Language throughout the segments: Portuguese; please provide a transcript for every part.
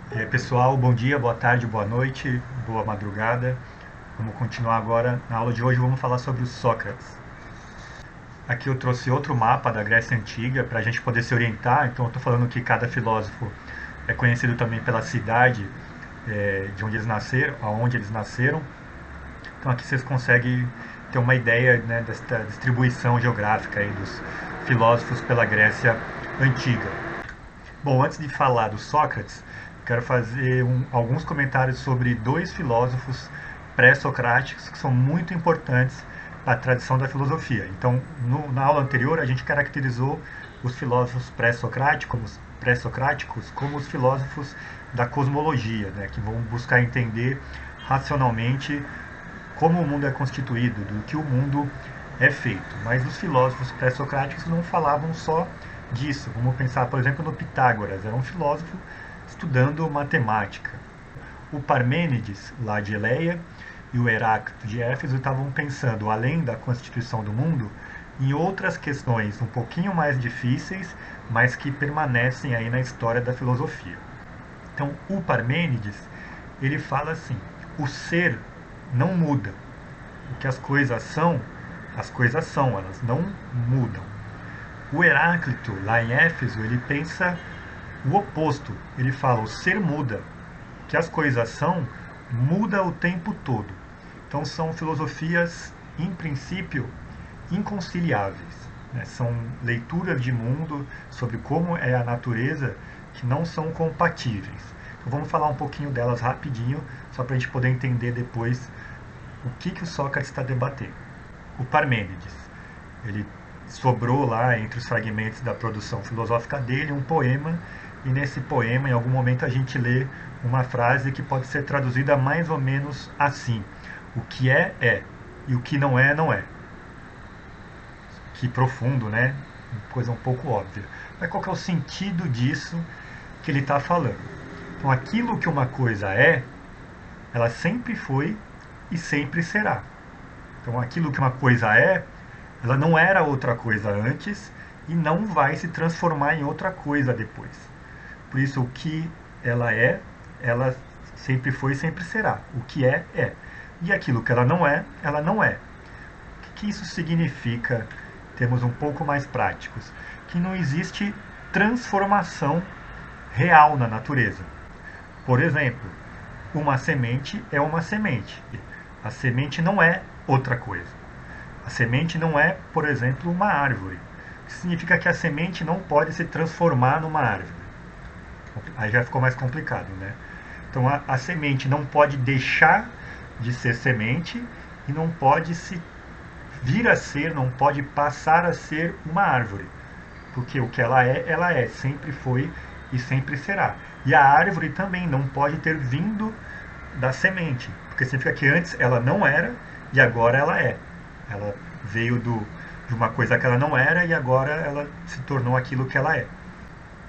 Pessoal, bom dia, boa tarde, boa noite, boa madrugada. Vamos continuar agora. Na aula de hoje vamos falar sobre o Sócrates. Aqui eu trouxe outro mapa da Grécia Antiga para a gente poder se orientar. Então eu estou falando que cada filósofo é conhecido também pela cidade de onde eles nasceram, aonde eles nasceram. Então aqui vocês conseguem ter uma ideia, né, desta distribuição geográfica aí dos filósofos pela Grécia Antiga. Bom, antes de falar do Sócrates, quero fazer alguns comentários sobre dois filósofos pré-socráticos que são muito importantes para a tradição da filosofia. Então, na aula anterior, a gente caracterizou os filósofos pré-socráticos como os filósofos da cosmologia, né, que vão buscar entender racionalmente como o mundo é constituído, do que o mundo é feito. Mas os filósofos pré-socráticos não falavam só disso. Vamos pensar, por exemplo, no Pitágoras. Era um filósofo estudando matemática. O Parmênides, lá de Eleia, e o Heráclito de Éfeso estavam pensando, além da constituição do mundo, em outras questões um pouquinho mais difíceis, mas que permanecem aí na história da filosofia. Então, o Parmênides, ele fala assim: o ser não muda. O que as coisas são, elas não mudam. O Heráclito, lá em Éfeso, ele pensa o oposto. Ele fala: o ser muda. O que as coisas são, muda o tempo todo. Então são filosofias, em princípio, inconciliáveis, né? São leituras de mundo sobre como é a natureza que não são compatíveis. Então vamos falar um pouquinho delas rapidinho, só para a gente poder entender depois o que o Sócrates está debatendo. O Parmênides, ele sobrou lá entre os fragmentos da produção filosófica dele um poema, e nesse poema, em algum momento, a gente lê uma frase que pode ser traduzida mais ou menos assim: o que é, e o que não é, não é. Que profundo, né? Coisa um pouco óbvia. Mas qual que é o sentido disso que ele está falando? Então, aquilo que uma coisa é, ela sempre foi e sempre será. Então, aquilo que uma coisa é, ela não era outra coisa antes e não vai se transformar em outra coisa depois. Por isso, o que ela sempre foi e sempre será. O que é, é. E aquilo que ela não é. O que isso significa, em termos um pouco mais práticos? Que não existe transformação real na natureza. Por exemplo, uma semente é uma semente. A semente não é outra coisa. A semente não é, por exemplo, uma árvore. Isso significa que a semente não pode se transformar numa árvore. Aí já ficou mais complicado, né? Então a semente não pode deixar de ser semente e não pode se vir a ser, não pode passar a ser uma árvore. Porque o que ela é, sempre foi e sempre será. E a árvore também não pode ter vindo da semente, porque significa que antes ela não era e agora ela é. Ela veio de uma coisa que ela não era e agora ela se tornou aquilo que ela é.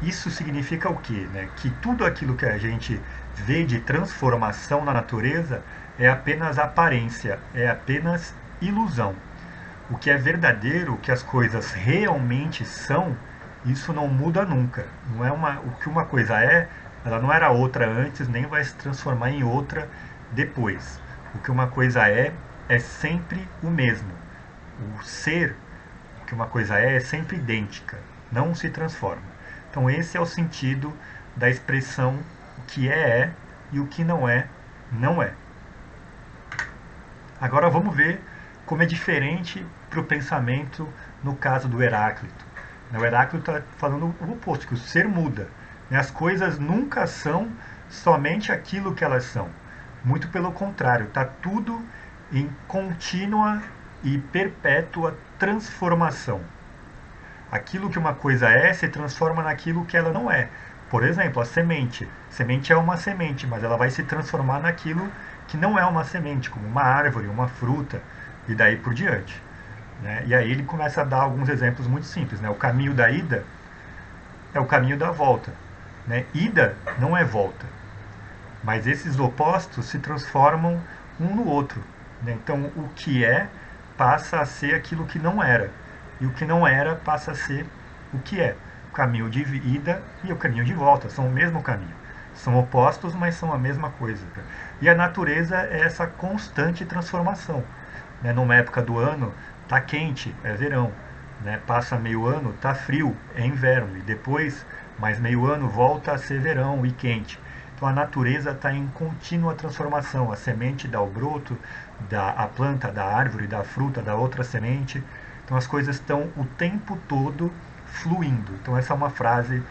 Isso significa o quê? Né? Que tudo aquilo que a gente vê de transformação na natureza é apenas aparência, é apenas ilusão. O que é verdadeiro, o que as coisas realmente são, isso não muda nunca. Não é o que uma coisa é, ela não era outra antes, nem vai se transformar em outra depois. O que uma coisa é sempre o mesmo. O ser, o que uma coisa é sempre idêntica, não se transforma. Então esse é o sentido da expressão: o que é e o que não é, não é. Agora vamos ver como é diferente para o pensamento no caso do Heráclito. O Heráclito está falando o oposto, que o ser muda. As coisas nunca são somente aquilo que elas são. Muito pelo contrário, está tudo em contínua e perpétua transformação. Aquilo que uma coisa é se transforma naquilo que ela não é. Por exemplo, a semente. A semente é uma semente, mas ela vai se transformar naquilo que não é uma semente, como uma árvore, uma fruta, e daí por diante. Né? E aí ele começa a dar alguns exemplos muito simples. Né? O caminho da ida é o caminho da volta. Né? Ida não é volta, mas esses opostos se transformam um no outro. Né? Então o que é passa a ser aquilo que não era, e o que não era passa a ser o que é. O caminho de ida e o caminho de volta são o mesmo caminho. São opostos, mas são a mesma coisa. E a natureza é essa constante transformação. Né? Numa época do ano, tá quente, é verão. Né? Passa meio ano, tá frio, é inverno. E depois, mais meio ano, volta a ser verão e quente. Então a natureza está em contínua transformação. A semente dá o broto, dá a planta, da árvore, da fruta, da outra semente. Então as coisas estão o tempo todo fluindo. Então essa é uma frase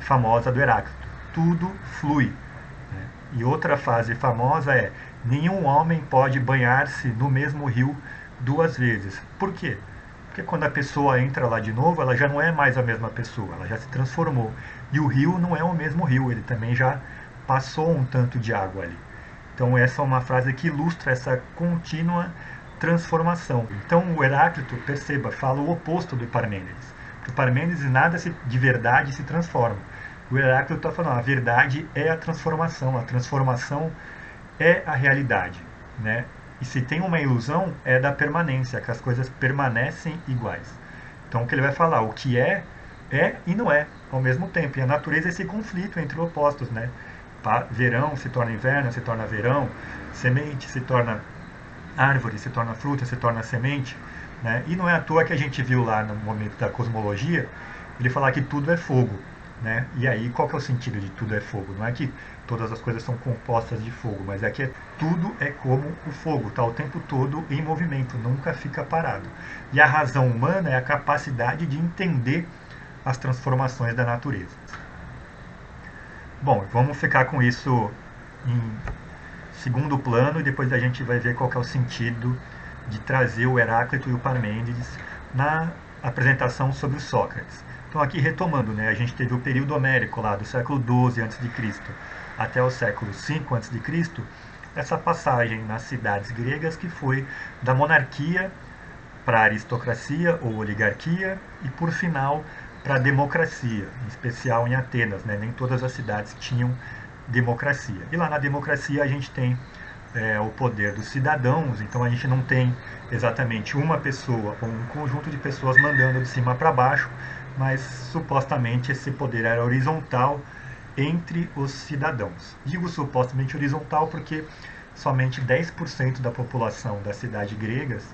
famosa do Heráclito. Tudo flui. Né? E outra frase famosa é: nenhum homem pode banhar-se no mesmo rio duas vezes. Por quê? Porque quando a pessoa entra lá de novo, ela já não é mais a mesma pessoa, ela já se transformou. E o rio não é o mesmo rio, ele também já passou um tanto de água ali. Então essa é uma frase que ilustra essa contínua transformação. Então o Heráclito, perceba, fala o oposto do Parmênides. Para o Parmênides nada de verdade se transforma. O Heráclito está falando, a verdade é a transformação é a realidade. Né? E se tem uma ilusão, é da permanência, que as coisas permanecem iguais. Então o que ele vai falar, o que é e não é ao mesmo tempo. E a natureza é esse conflito entre opostos. Né? Verão se torna inverno, se torna verão, semente se torna árvore, se torna fruta, se torna semente. Né? E não é à toa que a gente viu lá no momento da cosmologia, ele falar que tudo é fogo. Né? E aí, qual que é o sentido de tudo é fogo? Não é que todas as coisas são compostas de fogo, mas é que tudo é como o fogo, está o tempo todo em movimento, nunca fica parado. E a razão humana é a capacidade de entender as transformações da natureza. Bom, vamos ficar com isso em segundo plano e depois a gente vai ver qual que é o sentido de trazer o Heráclito e o Parmênides na apresentação sobre o Sócrates. Então aqui retomando, né, a gente teve o período homérico lá do século XII a.C. até o século V a.C., essa passagem nas cidades gregas que foi da monarquia para a aristocracia ou oligarquia e por final para a democracia, em especial em Atenas, né? Nem todas as cidades tinham democracia. E lá na democracia a gente tem o poder dos cidadãos, então a gente não tem exatamente uma pessoa ou um conjunto de pessoas mandando de cima para baixo, mas supostamente esse poder era horizontal entre os cidadãos. Digo supostamente horizontal porque somente 10% da população das cidades gregas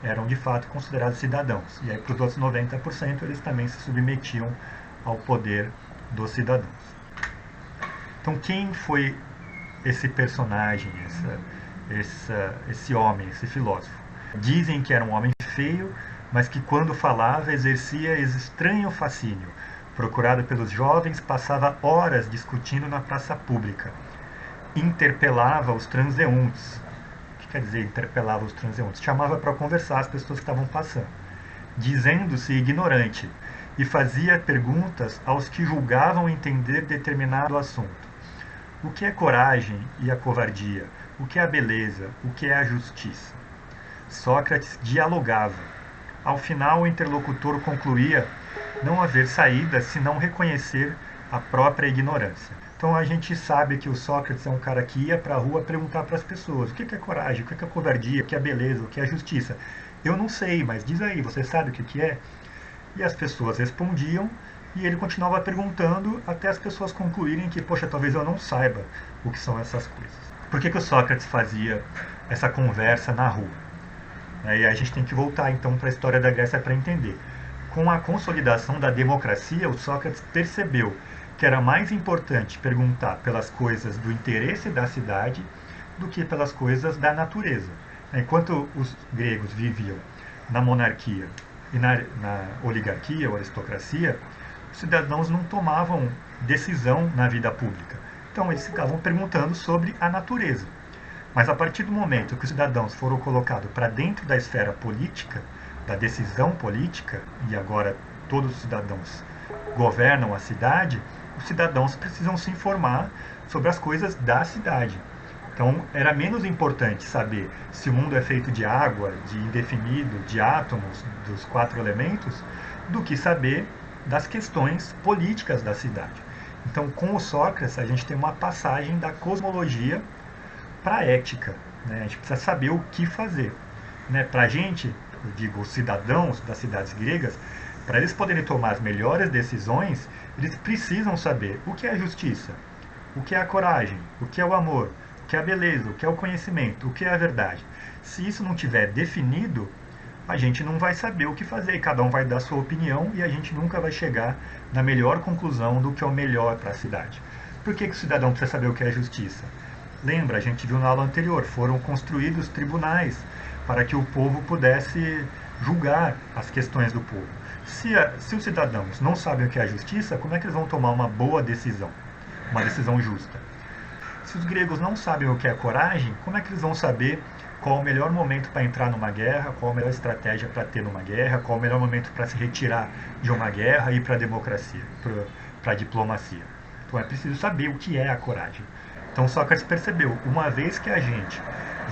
eram de fato considerados cidadãos. E aí para os outros 90% eles também se submetiam ao poder dos cidadãos. Então quem foi esse personagem, esse homem, esse filósofo? Dizem que era um homem feio, mas que quando falava exercia estranho fascínio. Procurado pelos jovens, passava horas discutindo na praça pública. Interpelava os transeuntes. O que quer dizer interpelava os transeuntes? Chamava para conversar as pessoas que estavam passando, dizendo-se ignorante, e fazia perguntas aos que julgavam entender determinado assunto. O que é coragem e a covardia? O que é a beleza? O que é a justiça? Sócrates dialogava. Ao final, o interlocutor concluía não haver saída se não reconhecer a própria ignorância. Então a gente sabe que o Sócrates é um cara que ia para a rua perguntar para as pessoas o que é coragem, o que é covardia, o que é beleza, o que é justiça. Eu não sei, mas diz aí, você sabe o que é? E as pessoas respondiam e ele continuava perguntando até as pessoas concluírem que, poxa, talvez eu não saiba o que são essas coisas. Por que o Sócrates fazia essa conversa na rua? E a gente tem que voltar então para a história da Grécia para entender. Com a consolidação da democracia, o Sócrates percebeu que era mais importante perguntar pelas coisas do interesse da cidade do que pelas coisas da natureza. Enquanto os gregos viviam na monarquia e na oligarquia ou aristocracia, os cidadãos não tomavam decisão na vida pública. Então eles ficavam perguntando sobre a natureza. Mas a partir do momento que os cidadãos foram colocados para dentro da esfera política, da decisão política, e agora todos os cidadãos governam a cidade, os cidadãos precisam se informar sobre as coisas da cidade. Então era menos importante saber se o mundo é feito de água, de indefinido, de átomos, dos 4 elementos, do que saber das questões políticas da cidade. Então com o Sócrates a gente tem uma passagem da cosmologia para a ética. Né? A gente precisa saber o que fazer. Né? Para a gente, eu digo, os cidadãos das cidades gregas, para eles poderem tomar as melhores decisões, eles precisam saber o que é a justiça. o que é a coragem, o que é o amor, o que é a beleza, o que é o conhecimento, o que é a verdade. Se isso não tiver definido, a gente não vai saber o que fazer, e cada um vai dar sua opinião e a gente nunca vai chegar na melhor conclusão do que é o melhor para a cidade. Por que o cidadão precisa saber o que é justiça? Lembra, a gente viu na aula anterior, foram construídos tribunais para que o povo pudesse julgar as questões do povo. Se os cidadãos não sabem o que é a justiça, como é que eles vão tomar uma boa decisão, uma decisão justa? Se os gregos não sabem o que é coragem, como é que eles vão saber qual o melhor momento para entrar numa guerra, qual a melhor estratégia para ter numa guerra, qual o melhor momento para se retirar de uma guerra e ir para a democracia, para a diplomacia? Então é preciso saber o que é a coragem. Então Sócrates percebeu, uma vez que a gente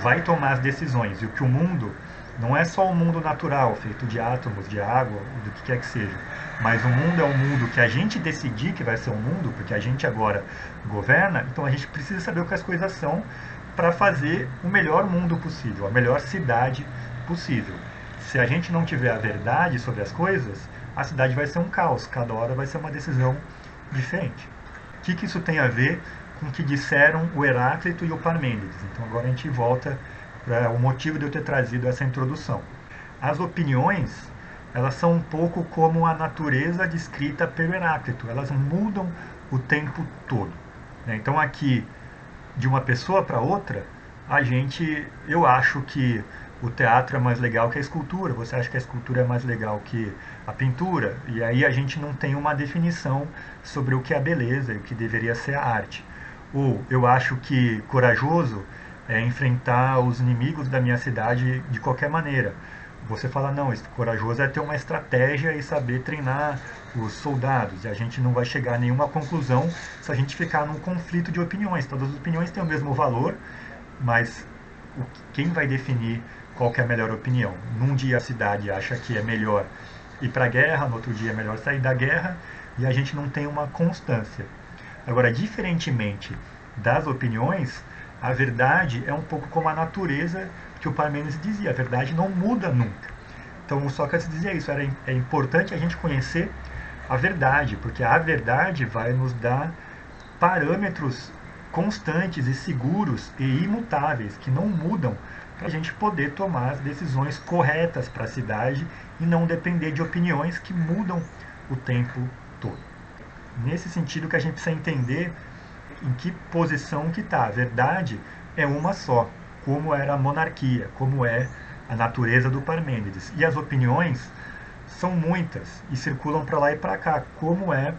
vai tomar as decisões e o que o mundo não é só o mundo natural, feito de átomos, de água, do que quer que seja, mas o mundo é um mundo que a gente decidir que vai ser um mundo, porque a gente agora governa, então a gente precisa saber o que as coisas são para fazer o melhor mundo possível, a melhor cidade possível. Se a gente não tiver a verdade sobre as coisas, a cidade vai ser um caos, cada hora vai ser uma decisão diferente. O que isso tem a ver com o que disseram o Heráclito e o Parmênides? Então agora a gente volta para o motivo de eu ter trazido essa introdução. As opiniões, elas são um pouco como a natureza descrita pelo Heráclito, elas mudam o tempo todo. Então aqui, de uma pessoa para outra, eu acho que o teatro é mais legal que a escultura, você acha que a escultura é mais legal que a pintura, e aí a gente não tem uma definição sobre o que é a beleza e o que deveria ser a arte. Ou eu acho que corajoso é enfrentar os inimigos da minha cidade de qualquer maneira. Você fala, não, corajoso é ter uma estratégia e saber treinar os soldados. E a gente não vai chegar a nenhuma conclusão se a gente ficar num conflito de opiniões. Todas as opiniões têm o mesmo valor, mas quem vai definir qual que é a melhor opinião? Num dia a cidade acha que é melhor ir para a guerra, no outro dia é melhor sair da guerra, e a gente não tem uma constância. Agora, diferentemente das opiniões, a verdade é um pouco como a natureza que o Parmênides dizia, a verdade não muda nunca. Então o Sócrates dizia isso, é importante a gente conhecer a verdade, porque a verdade vai nos dar parâmetros constantes e seguros e imutáveis, que não mudam, para a gente poder tomar as decisões corretas para a cidade e não depender de opiniões que mudam o tempo todo. Nesse sentido que a gente precisa entender em que posição que está. A verdade é uma só, como era a monarquia, como é a natureza do Parmênides. E as opiniões são muitas e circulam para lá e para cá, como é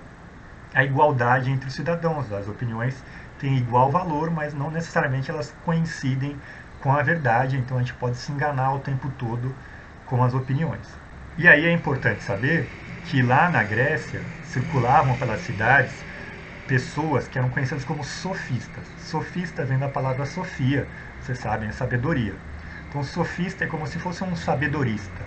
a igualdade entre os cidadãos. As opiniões têm igual valor, mas não necessariamente elas coincidem com a verdade, então a gente pode se enganar o tempo todo com as opiniões. E aí é importante saber que lá na Grécia circulavam pelas cidades pessoas que eram conhecidas como sofistas. Sofista vem da palavra sofia, vocês sabem, é sabedoria. Então, sofista é como se fosse um sabedorista,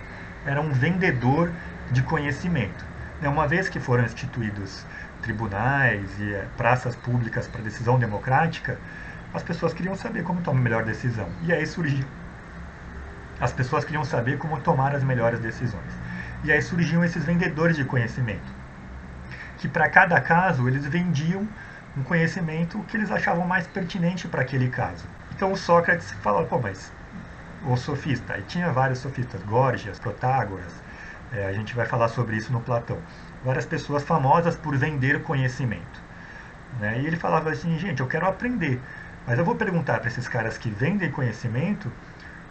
era um vendedor de conhecimento. Uma vez que foram instituídos tribunais e praças públicas para decisão democrática, as pessoas queriam saber como tomar a melhor decisão. E aí surgiu. As pessoas queriam saber como tomar as melhores decisões. E aí surgiam esses vendedores de conhecimento, que para cada caso eles vendiam um conhecimento que eles achavam mais pertinente para aquele caso. Então o Sócrates fala, mas o sofista, e tinha vários sofistas, Górgias, Protágoras, a gente vai falar sobre isso no Platão, várias pessoas famosas por vender conhecimento. E ele falava assim, gente, eu quero aprender, mas eu vou perguntar para esses caras que vendem conhecimento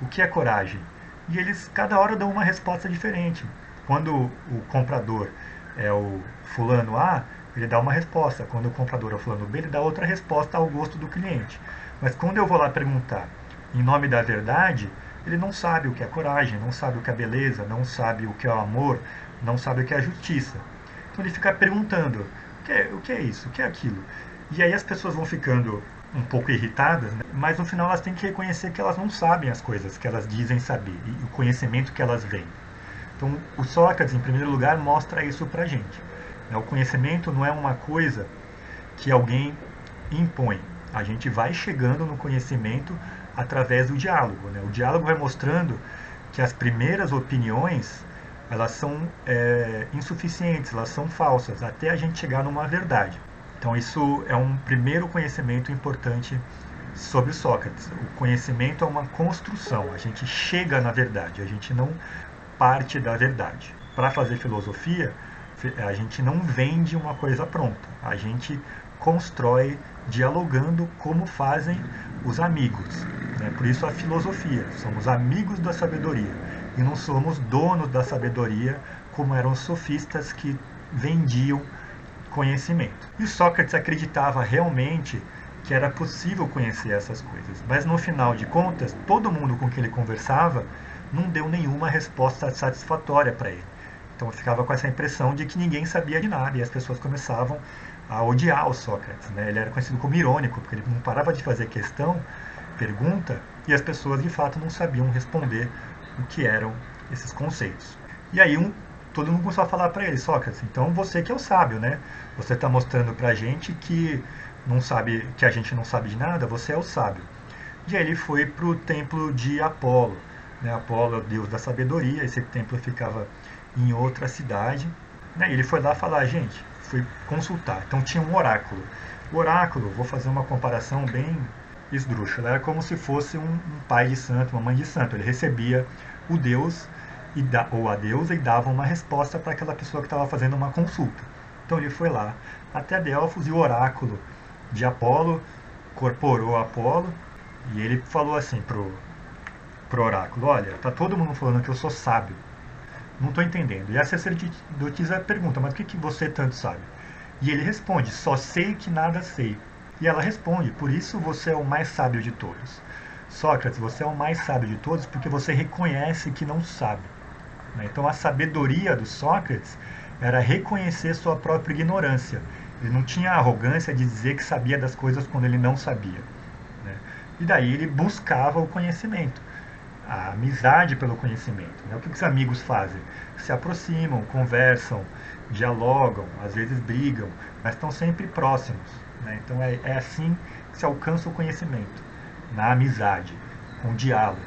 o que é coragem. E eles cada hora dão uma resposta diferente. Quando o comprador é o fulano A, ele dá uma resposta. Quando o comprador é o fulano B, ele dá outra resposta ao gosto do cliente. Mas quando eu vou lá perguntar em nome da verdade, ele não sabe o que é coragem, não sabe o que é beleza, não sabe o que é o amor, não sabe o que é a justiça. Então ele fica perguntando, o que é isso, o que é aquilo? E aí as pessoas vão ficando um pouco irritadas, mas no final elas têm que reconhecer que elas não sabem as coisas que elas dizem saber, e o conhecimento que elas veem. Então, o Sócrates, em primeiro lugar, mostra isso para a gente. O conhecimento não é uma coisa que alguém impõe. A gente vai chegando no conhecimento através do diálogo. O diálogo vai mostrando que as primeiras opiniões elas são insuficientes, elas são falsas, até a gente chegar numa verdade. Então isso é um primeiro conhecimento importante sobre Sócrates. O conhecimento é uma construção, a gente chega na verdade, a gente não parte da verdade. Para fazer filosofia, a gente não vende uma coisa pronta, a gente constrói dialogando como fazem os amigos. Né? Por isso a filosofia, somos amigos da sabedoria e não somos donos da sabedoria como eram os sofistas que vendiam conhecimento. E Sócrates acreditava realmente que era possível conhecer essas coisas, mas no final de contas, todo mundo com quem ele conversava não deu nenhuma resposta satisfatória para ele. Então ficava com essa impressão de que ninguém sabia de nada e as pessoas começavam a odiar o Sócrates. Né? Ele era conhecido como irônico, porque ele não parava de fazer questão, pergunta, e as pessoas de fato não sabiam responder o que eram esses conceitos. E aí todo mundo começou a falar para ele: Sócrates, então você que é o sábio, né? Você está mostrando para a gente que não sabe, que a gente não sabe de nada, você é o sábio. E aí ele foi para o templo de Apolo. Né? Apolo é o deus da sabedoria, esse templo ficava em outra cidade. Né? E ele foi lá falar: gente, fui consultar. Então tinha um oráculo. O oráculo, vou fazer uma comparação bem esdrúxula, era como se fosse um pai de santo, uma mãe de santo. Ele recebia o deus ou a deusa e dava uma resposta para aquela pessoa que estava fazendo uma consulta. Então ele foi lá até Delfos e o oráculo de Apolo corporou Apolo e ele falou assim pro oráculo: olha, tá todo mundo falando que eu sou sábio, não estou entendendo. E a sacerdotisa pergunta: mas o que você tanto sabe? E ele responde: só sei que nada sei. E ela responde: por isso você é o mais sábio de todos. Sócrates, você é o mais sábio de todos porque você reconhece que não sabe. Então a sabedoria do Sócrates era reconhecer sua própria ignorância. Ele não tinha a arrogância de dizer que sabia das coisas quando ele não sabia. Né? E daí ele buscava o conhecimento, a amizade pelo conhecimento. Né? O que os amigos fazem? Se aproximam, conversam, dialogam, às vezes brigam, mas estão sempre próximos. Né? Então é assim que se alcança o conhecimento, na amizade, com diálogo,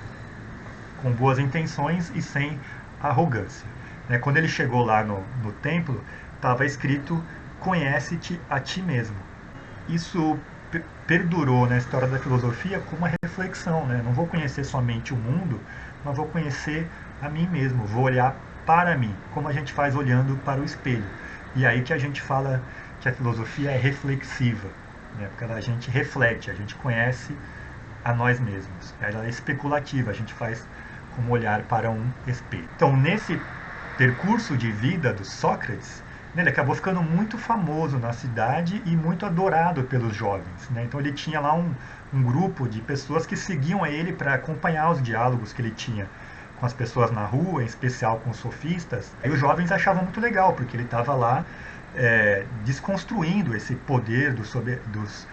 com boas intenções e sem arrogância. Né? Quando ele chegou lá no templo, estava escrito: conhece-te a ti mesmo. Isso perdurou na história da filosofia como uma reflexão. Né? Não vou conhecer somente o mundo, mas vou conhecer a mim mesmo, vou olhar para mim, como a gente faz olhando para o espelho. E aí que a gente fala que a filosofia é reflexiva, né? Porque a gente reflete, a gente conhece a nós mesmos. Ela é especulativa, a gente faz como olhar para um espelho. Então, nesse percurso de vida do Sócrates, ele acabou ficando muito famoso na cidade e muito adorado pelos jovens. Né? Então ele tinha lá um grupo de pessoas que seguiam a ele para acompanhar os diálogos que ele tinha com as pessoas na rua, em especial com os sofistas. E os jovens achavam muito legal, porque ele estava lá desconstruindo esse poder dos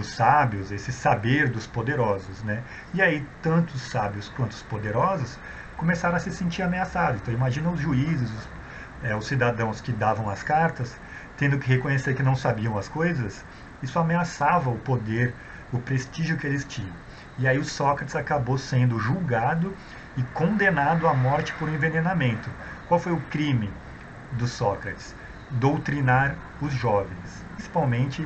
sábios, esse saber dos poderosos. Né? E aí, tanto os sábios quanto os poderosos começaram a se sentir ameaçados. Então imagina os juízes, os cidadãos que davam as cartas, tendo que reconhecer que não sabiam as coisas. Isso ameaçava o poder, o prestígio que eles tinham. E aí o Sócrates acabou sendo julgado e condenado à morte por envenenamento. Qual foi o crime do Sócrates? Doutrinar os jovens, principalmente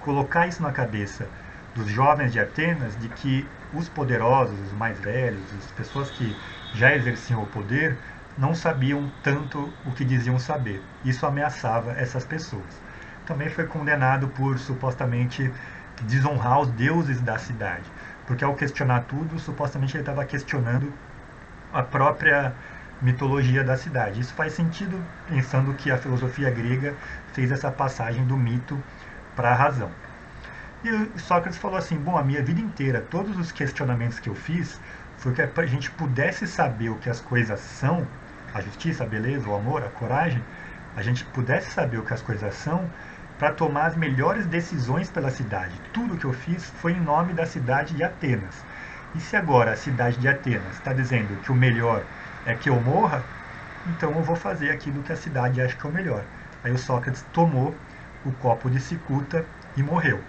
colocar isso na cabeça dos jovens de Atenas, de que os poderosos, os mais velhos, as pessoas que já exerciam o poder, não sabiam tanto o que diziam saber. Isso ameaçava essas pessoas. Também foi condenado por supostamente desonrar os deuses da cidade, porque ao questionar tudo, supostamente ele estava questionando a própria mitologia da cidade. Isso faz sentido pensando que a filosofia grega fez essa passagem do mito para a razão. E Sócrates falou assim: bom, a minha vida inteira, todos os questionamentos que eu fiz foi que a gente pudesse saber o que as coisas são, a justiça, a beleza, o amor, a coragem, a gente pudesse saber o que as coisas são para tomar as melhores decisões pela cidade. Tudo que eu fiz foi em nome da cidade de Atenas. E se agora a cidade de Atenas está dizendo que o melhor é que eu morra, então eu vou fazer aquilo que a cidade acha que é o melhor. Aí o Sócrates tomou o copo de cicuta e morreu.